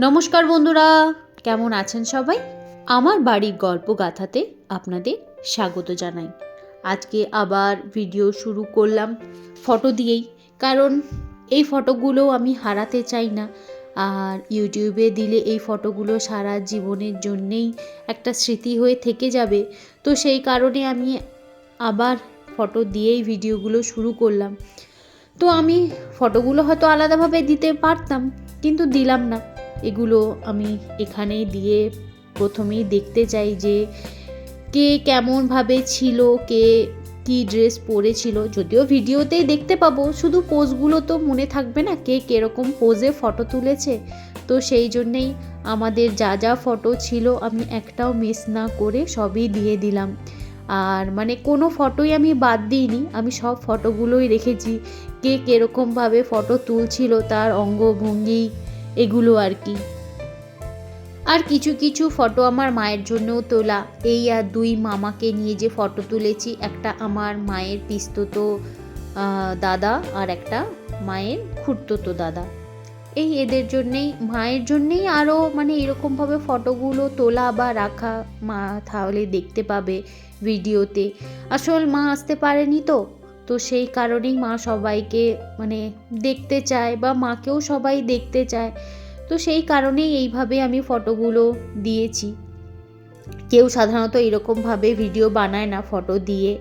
নমস্কার বন্ধুরা, কেমন আছেন সবাই? আমার বাড়ির গল্প গাথাতে আপনাদের স্বাগত জানাই। আজকে আবার ভিডিও শুরু করলাম ফটো দিয়েই, কারণ এই ফটোগুলো আমি হারাতে চাই না। আর ইউটিউবে দিলে এই ফটোগুলো সারা জীবনের জন্যেই একটা স্মৃতি হয়ে থেকে যাবে। তো সেই কারণে আমি আবার ফটো দিয়েই ভিডিওগুলো শুরু করলাম। তো আমি ফটোগুলো হয়তো আলাদাভাবে দিতে পারতাম, কিন্তু দিলাম না। এগুলো আমি এখানেই দিয়ে প্রথমেই দেখতে চাই যে কে কেমনভাবে ছিল, কে কী ড্রেস পরেছিল। যদিও ভিডিওতেই দেখতে পাবো, শুধু পোজগুলো তো মনে থাকবে না কে কীরকম পোজে ফটো তুলেছে। তো সেই জন্যেই আমাদের যা যা ফটো ছিল আমি একটাও মিস না করে সবই দিয়ে দিলাম। আর মানে কোনো ফটোই আমি বাদ দিইনি, আমি সব ফটোগুলোই রেখেছি। কে কীরকমভাবে ফটো তুলছিল, তার অঙ্গভঙ্গি, এগুলো আর কি। আর কিছু কিছু ফটো আমার মায়ের জন্যও তোলা। এই আর দুই মামাকে নিয়ে যে ফটো তুলেছি, একটা আমার মায়ের পিস্ততো দাদা আর একটা মায়ের খুড়তুতো দাদা। এই এদের জন্যেই, মায়ের জন্যেই আরও মানে এরকমভাবে ফটোগুলো তোলা বা রাখা। মা তাহলে দেখতে পাবে ভিডিওতে। আসল মা আসতে পারেনি তো সেই কারণেই মা সবাইকে মানে দেখতে চায়, বা মাকেও সবাই দেখতে চায়। তো সেই কারণেই এইভাবে আমি ফটোগুলো দিয়েছি। কেউ সাধারণত এরকমভাবে ভিডিও বানায় না ফটো দিয়ে,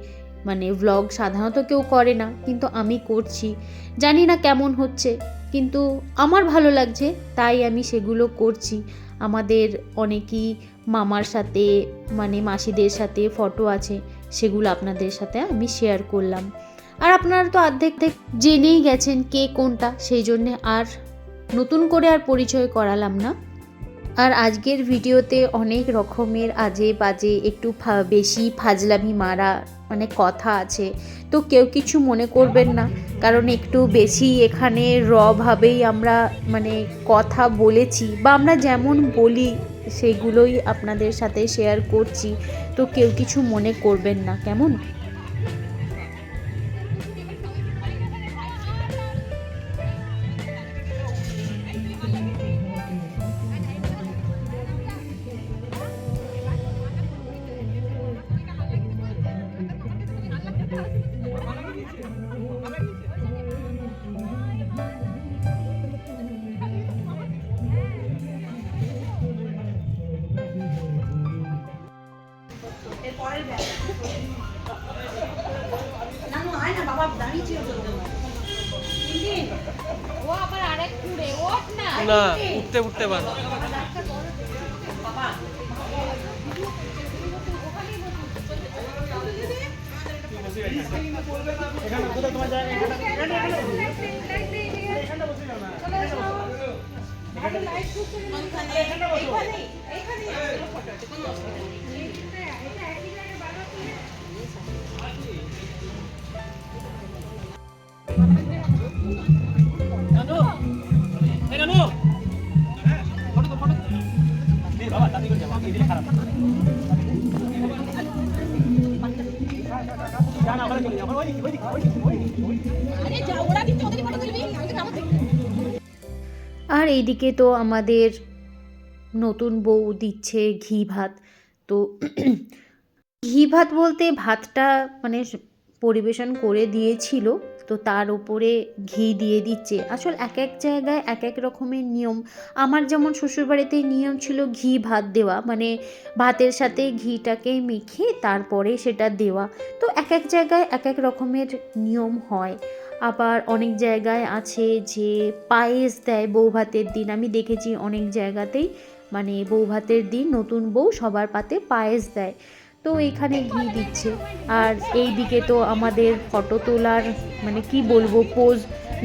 মানে ভ্লগ সাধারণত কেউ করে না, কিন্তু আমি করছি। জানি না কেমন হচ্ছে, কিন্তু আমার ভালো লাগছে তাই আমি সেগুলো করছি। আমাদের অনেকই মামার সাথে মানে মাসিদের সাথে ফটো আছে, সেগুলো আপনাদের সাথে আমি শেয়ার করলাম। আর আপনারা তো অর্ধেক জেনেই গেছেন কে কোনটা, সেই জন্যে আর নতুন করে আর পরিচয় করালাম না। আর আজকের ভিডিওতে অনেক রকমের আজে বাজে একটু বেশি ফাজলামি মারা মানে কথা আছে, তো কেউ কিছু মনে করবেন না, কারণ একটু বেশি এখানে ভাবেই আমরা মানে কথা বলেছি, বা আমরা যেমন বলি সেগুলোই আপনাদের সাথে শেয়ার করছি। তো কেউ কিছু মনে করবেন না, কেমন? না উঠতে উঠতে পার আর এইদিকে তো আমাদের নতুন বউ দিচ্ছে ঘি ভাত। তো ঘি ভাত বলতে ভাতটা মানে পরিবেশন করে দিয়েছিল, তো তার উপরে ঘি দিয়ে দিচ্ছে। আসল এক এক জায়গায় এক এক রকমের নিয়ম। আমার যেমন শ্বশুরবাড়িতে নিয়ম ছিল ঘি ভাত দেওয়া, মানে ভাতের সাথে ঘিটাকে মেখে তারপরে সেটা দেওয়া। তো এক এক জায়গায় এক এক রকমের নিয়ম হয়। আবার অনেক জায়গায় আছে যে পায়েস দেয় বউ ভাতের দিন। আমি দেখেছি অনেক জায়গাতেই মানে বউ ভাতের দিন নতুন বউ সবার পাতে পায়েস দেয়। তো এইখানে ঘি দিচ্ছে। আর এই দিকে তো আমাদের ফটো তোলার মানে কি বলবো, পোজ,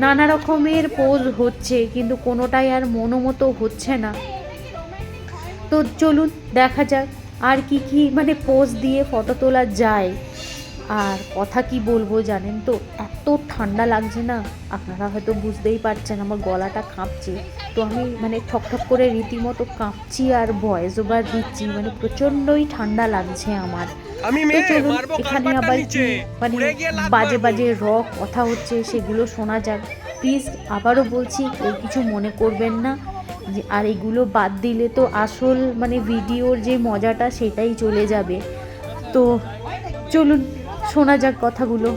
নানা রকমের পোজ হচ্ছে, কিন্তু কোনোটাই আর মনোমতো হচ্ছে না। তো চলুন দেখা যাক আর কি কি মানে পোজ দিয়ে ফটো তোলা যায়। আর কথা কি বলবো জানেন তো, এত ঠান্ডা লাগছে না, আপনারা হয়তো বুঝতেই পারছেন আমার গলাটা কাঁপছে। তো আমি মানে ঠকঠক করে রীতিমতো কাঁপছি আর ভয়েস ওভার দিচ্ছি, মানে প্রচণ্ডই ঠান্ডা লাগছে আমার। তো চলুন এখানে আবার কি মানে বাজে বাজে কথা হচ্ছে সেগুলো শোনা যাক। প্লিজ আবারও বলছি কেউ কিছু মনে করবেন না, আর এগুলো বাদ দিলে তো আসল মানে ভিডিওর যে মজাটা সেটাই চলে যাবে। তো চলুন শোনা যাক কথাগুলো।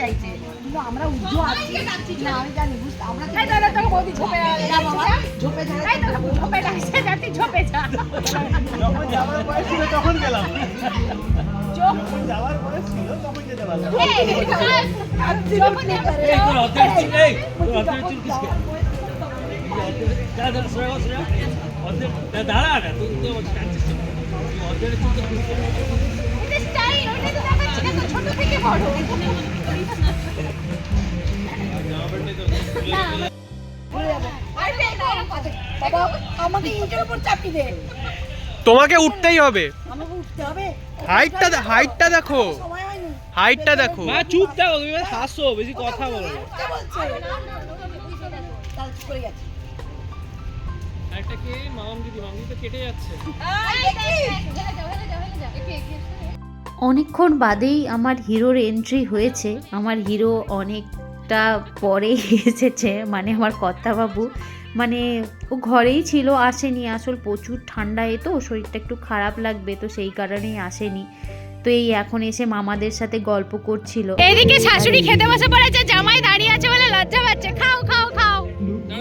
চাইছে কিন্তু আমরা উজ্জ্ব আছি না আমি জানি বুঝতে আমরা এই দাদা তোকে বৌদি ঝোপে যা বাবা ঝোপে যা এই তো ঝোপে যাচ্ছে যাতে ঝোপে যা যখন যাওয়ার বয়স ছিল তখন গেলাম যখন যাওয়ার বয়স ছিল তখন যেতে পারলাম এই তোর অর্ধেক চুল এই তোর অর্ধেক চুল কিসকে দাদা সরে সরে অর্ধেক দাঁড়া না তুই তো কাঁদছিস অর্ধেক চুল তো কিসকে এটা স্টাইল ওটা তো দেখাচ্ছি না ছোট থেকে বড় আমাকে ইটের উপর চাপি দে তোমাকে উঠতেই হবে। আমাকে উঠতে হবে হাইটটা দেখো, সময় হয়নি হাইটটা দেখো। মা চুপ থাকো তুমি হাসো বেশি কথা বলো না উঠতে বলছে তাল করে গেছে একটা কে মামাম দিদি তো কেটে যাচ্ছে। অনেকক্ষণ বাদেই আমার হিরোর এন্ট্রি হয়েছে। আমার হিরো অনেকটা পরে এসেছে, মানে আমার কর্তাবাবু, মানে ও ঘরেই ছিল, আসেনি। আসল প্রচুর ঠান্ডায় তো শরীরটা একটু খারাপ লাগবে, তো সেই কারণেই আসেনি। তো এই এখন এসে মামাদের সাথে গল্প করছিল। এদিকে শাশুড়ি খেতে বসে পড়েছে, জামাই দাঁড়িয়ে আছে বলে লজ্জা পাচ্ছে। খাও খাও খাও,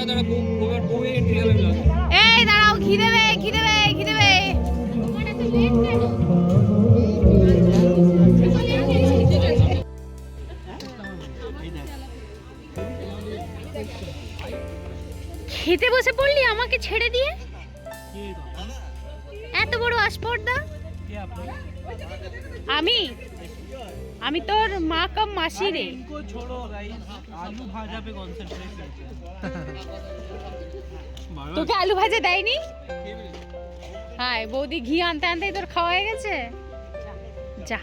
দাঁড়া বউ এন্ট্রি হবে। এই দাঁড়াও, খিদেবে খিদেবে খিদেবে। খেতে বসে পড়লি আমাকে ছেড়ে দিয়ে, এত বড় আসপর্দা। আমি তোর মা কম মাসি রে। इनको छोड़ो गाइस आलू भाजा पे कंसंट्रेट करते তোকে আলু ভাজা দেয়নি? হাই বৌদি ঘি আনতে আনতেই তোর খাওয়া হয়ে গেছে। যা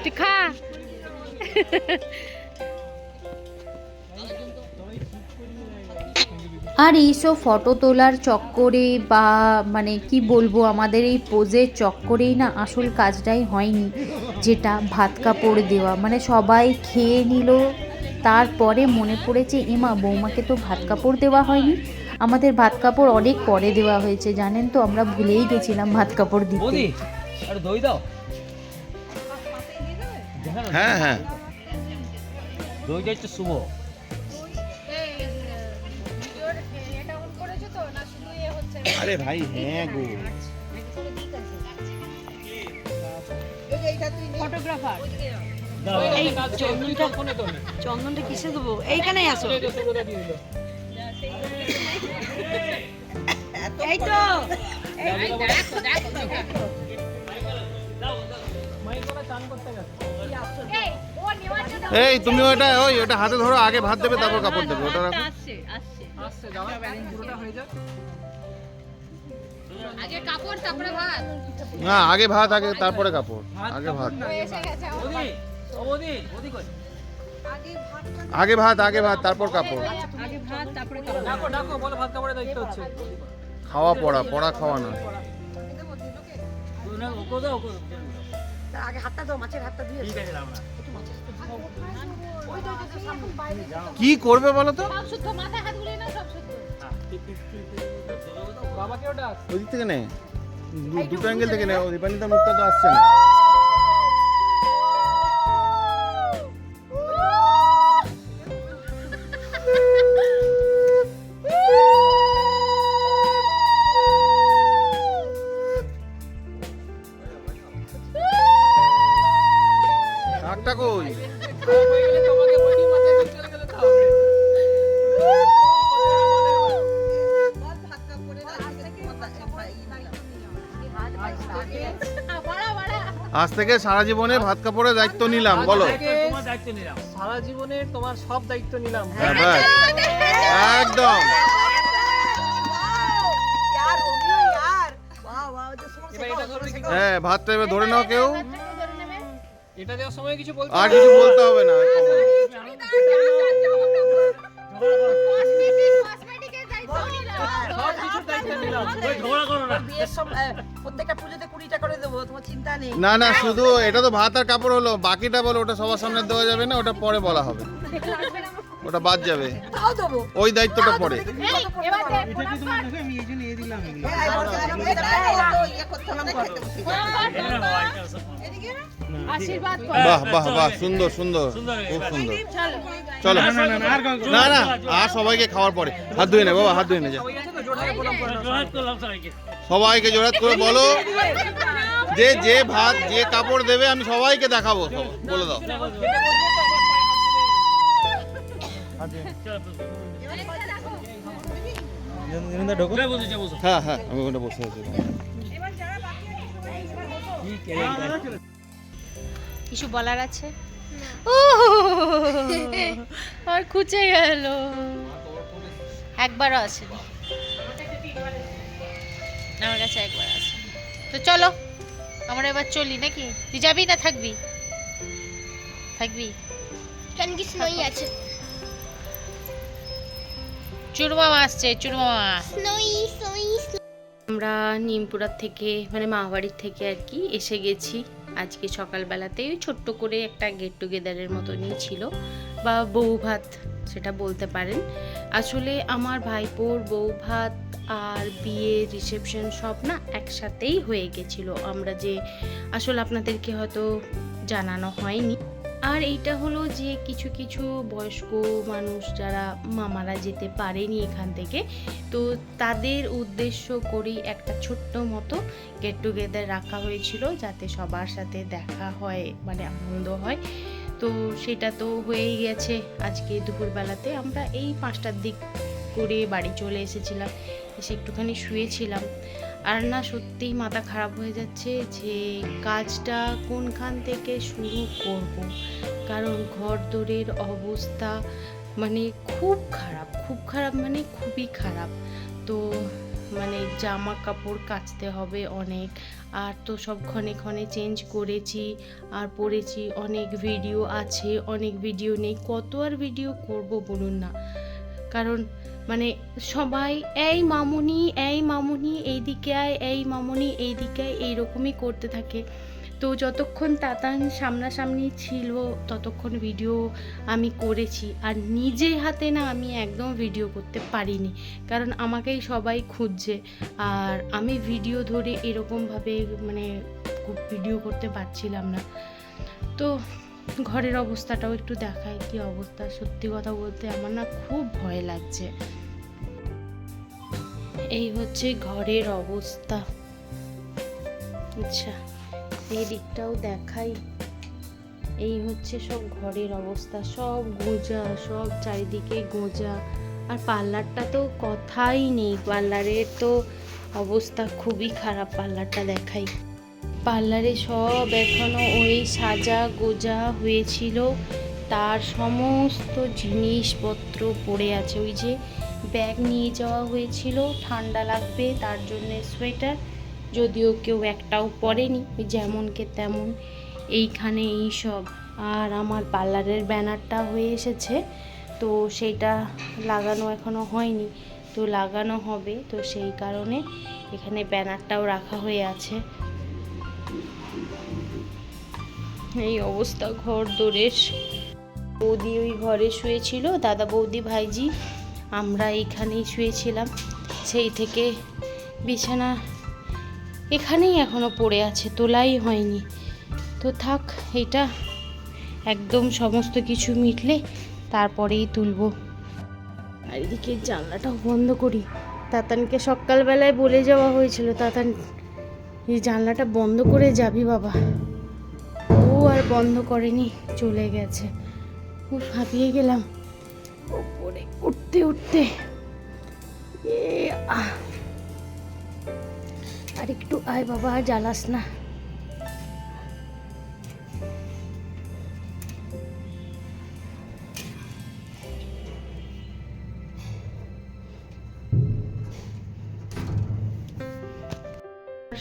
তুই খা। আর এইসব ফটো তোলার চক্করে বা মানে কি বলবো, আমাদের এই পোজের চক্করেই না আসল কাজটাই হয়নি, যেটা ভাত কাপড় দেওয়া। মানে সবাই খেয়ে নিল, তারপরে মনে পড়েছে এমা বৌমাকে তো ভাত কাপড় দেওয়া হয়নি। আমাদের ভাত কাপড় অনেক পরে দেওয়া হয়েছে, জানেন তো, আমরা ভুলেই গেছিলাম ভাত কাপড় দিতে। মোদি আরে দই দাও হ্যাঁ হ্যাঁ দইটা একটু শুভ আরে ভাই হ্যাঁ গো ফটোগ্রাফার দাও এই চন্দনটা কিসে দেবো? এইখানেই আসো। এই তো এই তুমি ওটা ওটা হাতে ধরো, আগে ভাত দেবে তারপর কাপড় দেবে, ওটা রাখো। আগে কাপড় তারপরে ভাত। না আগে ভাত, আগে তারপরে কাপড়, আগে ভাত, মোদি ও মোদি মোদি কই আগে ভাত, আগে ভাত তারপর কাপড়। ডাকো ডাকো বলো ভাত কাপড়ে দায়িত্ব হচ্ছে খাওয়া পড়া, পড়া খাওয়া না। না ওকো দাও ওকো আগে হাতটা দাও, মাছের হাতটা দিয়ে ঠিক আছে দাও না কি করবে বলো তো? সব শুদ্ধ, মাথায় হাত গুলিয়ে নাও, সব শুদ্ধ। বাবাকে ওটা ওই দিক থেকে নে, দুটো অ্যাঙ্গেল থেকে নে, দীপান্বিতার মুখটা তো আসছে না। শাকটা কই? তোমাকে বডি মাথায় চলে গেলে তো হবে। আজ থেকে সারা জীবনে ভাত কাপড়ের দায়িত্ব নিলাম, বলো। তোমার দায়িত্ব নিলাম, সারা জীবনে তোমার সব দায়িত্ব নিলাম। হ্যাঁ ভাই, একদম। এবার এটা ধরবে কি? হ্যাঁ, ভাতটা এবার ধরে নাও কেউ, এটা দেওয়ার সময় কিছু বলতে আর হবে? কিছু বলতে হবে না। সব কিছুর দায়িত্ব নিলাম। ওই ঝগড়া করো না। প্রত্যেকটা পুজোতে 20টা করে দেবো, তোমার চিন্তা নেই। না না, শুধু এটা তো ভাত আর কাপড় হলো, বাকিটা বলো, ওটা সবার সামনে দেওয়া যাবে না, ওটা পরে বলা হবে, ওটা বাদ যাবে, তাও দেবো। ওই দায়িত্বটা পরে। এবার দেখ, এটা কি তোমার দেখো, আমি এই জন্য এ দিলাম এগুলো। আশীর্বাদ কর। বাহ বাহ বাহ, সুন্দর সুন্দর, খুব সুন্দর। চলো, না না না না, আর কাউকে না না, আর সবাইকে খাওয়ার পরে হাত ধুয়ে নে বাবা, হাত ধুয়ে নে যা। জোড়হাত করলাম সবাইকে। সবাইকে জোড়াত করে বলো যে যে ভাত যে কাপড় দেবে আমি সবাইকে দেখাবো, সব বলে দাও। ঢোকো। হ্যাঁ হ্যাঁ, আমি ওখানে বসে আছি। কিছু বলার আছে? ও আর খুঁজে গেল, একবারও আসেনি আমার কাছে, একবার আছে। তো চলো আমরা এবার চলি নাকি? তুই যাবি না থাকবি? থাকবি? কেন কি স্নোই আছে? চুরমামা আসছে, চুরমামা। স্নোই স্নোই আমরা নিমপুরার থেকে মানে মামাবাড়ির থেকে আর কি এসে গেছি আজকে সকালবেলাতেই। ওই ছোট্ট করে একটা গেট টুগেদারের মতনই ছিল, বা বউ ভাত সেটা বলতে পারেন। আসলে আমার ভাইপোর বউ ভাত আর বিয়ে রিসেপশন সব না একসাথেই হয়ে গেছিলো, আমরা যে আসলে আপনাদেরকে হয়তো জানানো হয়নি। আর এইটা হলো যে কিছু কিছু বয়স্ক মানুষ যারা মামারা যেতে পারেনি এখান থেকে, তো তাদের উদ্দেশ্য করেই একটা ছোট্ট মতো গেট টুগেদার রাখা হয়েছিল, যাতে সবার সাথে দেখা হয়, মানে আনন্দ হয়। তো সেটা তো হয়েই গেছে। আজকে দুপুরবেলাতে আমরা এই 5টার দিক করে বাড়ি চলে এসেছিলাম, এসে একটুখানি শুয়েছিলাম। আর না সত্যিই মাথা খারাপ হয়ে যাচ্ছে যে কাজটা কোনখান থেকে শুরু করব, কারণ ঘর দোরের অবস্থা মানে খুব খারাপ মানে খুবই খারাপ। তো মানে জামা কাপড় কাচতে হবে অনেক, আর তো সব ক্ষণে ক্ষণে চেঞ্জ করেছি আর পরেছি। অনেক ভিডিও আছে, অনেক ভিডিও নেই, কত আর ভিডিও করব বলুন না। কারণ মানে সবাই এই মামুনি এইদিকে আয়, এই মামুনি এইদিকে আয়, এইরকমই করতে থাকে। তো যতক্ষণ তাতান সামনাসামনি ছিল ততক্ষণ ভিডিও আমি করেছি, আর নিজে হাতে না আমি একদম ভিডিও করতে পারিনি, কারণ আমাকেই সবাই খুঁজছে, আর আমি ভিডিও ধরে এরকমভাবে মানে খুব ভিডিও করতে পারছিলাম না। তো ঘরের অবস্থাটাও একটু দেখায় কি অবস্থা। সত্যি কথা বলতে আমার না খুব ভয় লাগছে। এই হচ্ছে ঘরের অবস্থা। আচ্ছা এই দিকটাও দেখাই। এই হচ্ছে সব ঘরের অবস্থা, সব গোঁজা, সব চারিদিকে গোঁজা। আর পার্লারটা তো কথাই নেই, পার্লারের তো অবস্থা খুবই খারাপ। পার্লারটা দেখাই, পার্লারে সব এখনো ওই সাজা গোজা হয়েছিল, তার সমস্ত জিনিসপত্র পড়ে আছে। ওই যে ব্যাগ নিয়ে যাওয়া হয়েছিল, ঠান্ডা লাগবে তার জন্যে সোয়েটার, যদিও কেউ একটাও পরেনি, যেমনকে তেমন। এইখানে এই সব। আর আমার পার্লারের ব্যানারটা হয়ে এসেছে, তো সেইটা লাগানো এখনো হয়নি, তো লাগানো হবে, তো সেই কারণে এখানে ব্যানারটাও রাখা হয়ে আছে। এই অবস্থা ঘর দোরের। বৌদি ওই ঘরে শুয়েছিল, দাদা বৌদি ভাইজি, আমরা এইখানেই শুয়েছিলাম। সেই থেকে বিছানা এখানেই এখনো পড়ে আছে, তোলাই হয়নি। তো থাক, এটা একদম সমস্ত কিছু মিটলে তারপরেই তুলবো। আর এদিকে জানলাটাও বন্ধ করি। তাতানকে সকালবেলায় বলে যাওয়া হয়েছিল, তাতান এই জানলাটা বন্ধ করে যাবি বাবা। ও আর বন্ধ করেনি, চলে গেছে। খুব হাঁপিয়ে গেলাম ওপরে উঠতে উঠতে। আর একটু আয় বাবা, আর জ্বালাস না।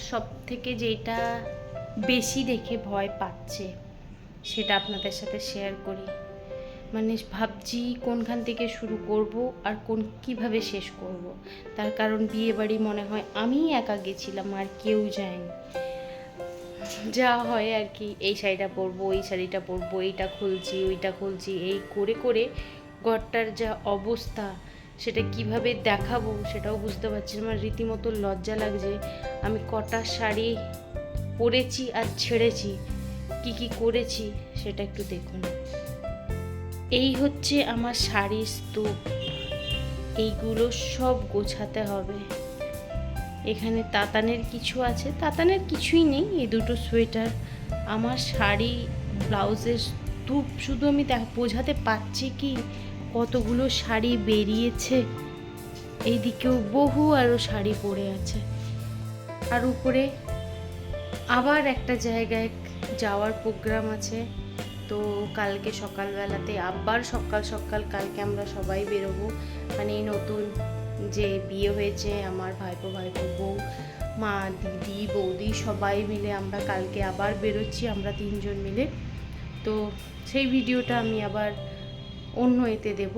সব থেকে যেটা বেশি দেখে ভয় পাচ্ছে সেটা আপনাদের সাথে শেয়ার করি। মানে ভাবছি কোনখান থেকে শুরু করব আর কিভাবে শেষ করব। তার কারণ বিয়ে বাড়ি মনে হয় আমি একা গেছিলাম, আর কেউ যায়নি। যা হয় আর কি, এই শাড়িটা পরবো, ওই শাড়িটা পরবো, এইটা খুলছি, ওইটা খুলছি, এই করে করে ঘরটার যা অবস্থা সেটা কিভাবে দেখাবো সেটাও বুঝতে পারছি না। আমার রীতিমতো লজ্জা লাগছে। আমি কটা শাড়ি পরেছি আর ছেড়েছি, কি কি করেছি সেটা একটু দেখুন। এই হচ্ছে আমার শাড়ির স্তূপ। এইগুলো সব গোছাতে হবে। এখানে তাতানের কিছু আছে, তাতানের কিছুই নেই, এই দুটো সোয়েটার। আমার শাড়ি ব্লাউজের স্তূপ শুধু আমি বোঝাতে পারছি কি কতগুলো শাড়ি বেরিয়েছে। এইদিকেও বহু আরও শাড়ি পরে আছে। আর উপরে আবার একটা জায়গায় যাওয়ার প্রোগ্রাম আছে। তো কালকে সকালবেলাতে আবার সকাল সকাল কালকে আমরা সবাই বেরোবো। মানে নতুন যে বিয়ে হয়েছে আমার ভাইপো বউ, মা, দিদি, বৌদি সবাই মিলে আমরা কালকে আবার বেরোচ্ছি, আমরা 3 জন মিলে। তো সেই ভিডিওটা আমি আবার অন্য এতে দেব,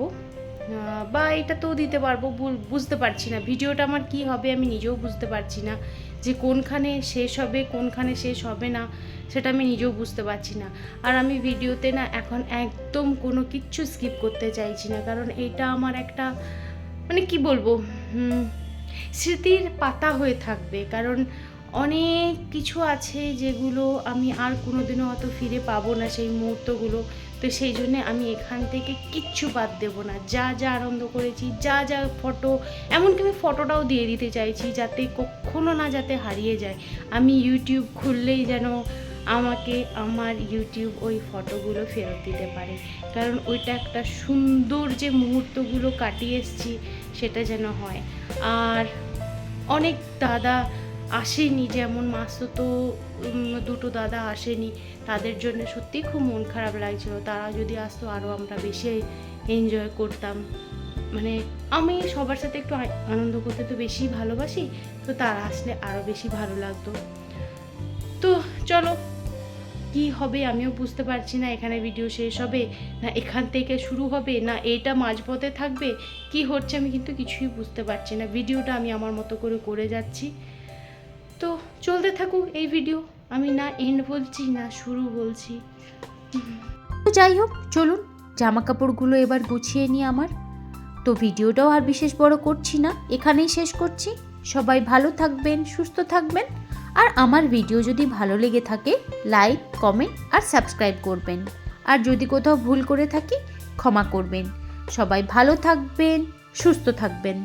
বা এটা তো দিতে পারবো, বুঝতে পারছি না ভিডিওটা আমার কি হবে। আমি নিজেও বুঝতে পারছি না যে কোনখানে শেষ হবে কোনখানে শেষ হবে না, সেটা আমি নিজেও বুঝতে পারছি না। আর আমি ভিডিওতে না এখন একদম কোনো কিচ্ছু স্কিপ করতে চাইছি না, কারণ এটা আমার একটা মানে কি বলবো, স্মৃতির পাতা হয়ে থাকবে। কারণ অনেক কিছু আছে যেগুলো আমি আর কোনোদিনও হয়তো ফিরে পাবো না সেই মুহূর্তগুলো। তো সেই জন্যে আমি এখান থেকে কিচ্ছু বাদ দেবো না। যা যা আনন্দ করেছি, যা যা ফটো, এমনকি আমি ফটোটাও দিয়ে দিতে চাইছি যাতে কখনো না যাতে হারিয়ে যায়। আমি ইউটিউব খুললেই যেন আমাকে আমার ইউটিউব ওই ফটোগুলো ফেরত দিতে পারে, কারণ ওইটা একটা সুন্দর যে মুহূর্তগুলো কাটিয়ে এসেছি সেটা যেন হয়। আর অনেক দাদা আসেনি, যেমন মাসতো দুটো দাদা আসেনি, তাদের জন্য সত্যি খুব মন খারাপ লাগছিল। তারা যদি আসতো আরও আমরা বেশি এনজয় করতাম। মানে আমি সবার সাথে একটু আনন্দ করতে তো বেশি ভালোবাসি, তো তারা আসলে আরও বেশি ভালো লাগতো। তো চলো, কি হবে আমিও বুঝতে পারছি না। এখানে ভিডিও শেষ হবে না এখান থেকে শুরু হবে, না এইটা মাঝপথে থাকবে, কি হচ্ছে আমি কিন্তু কিছুই বুঝতে পারছি না। ভিডিওটা আমি আমার মতো করে যাচ্ছি। তো চলতে থাকুক এই ভিডিও, আমি না এন্ড বলছি না শুরু বলছি। তো যাই হোক, চলুন জামা কাপড়গুলো এবার গুছিয়ে নিই আমার। তো ভিডিওটাও আর বিশেষ বড় করছি না, এখানেই শেষ করছি। সবাই ভালো থাকবেন, সুস্থ থাকবেন। আর আমার ভিডিও যদি ভালো লেগে থাকে লাইক, কমেন্ট আর সাবস্ক্রাইব করবেন। আর যদি কোথাও ভুল করে থাকি ক্ষমা করবেন। সবাই ভালো থাকবেন, সুস্থ থাকবেন।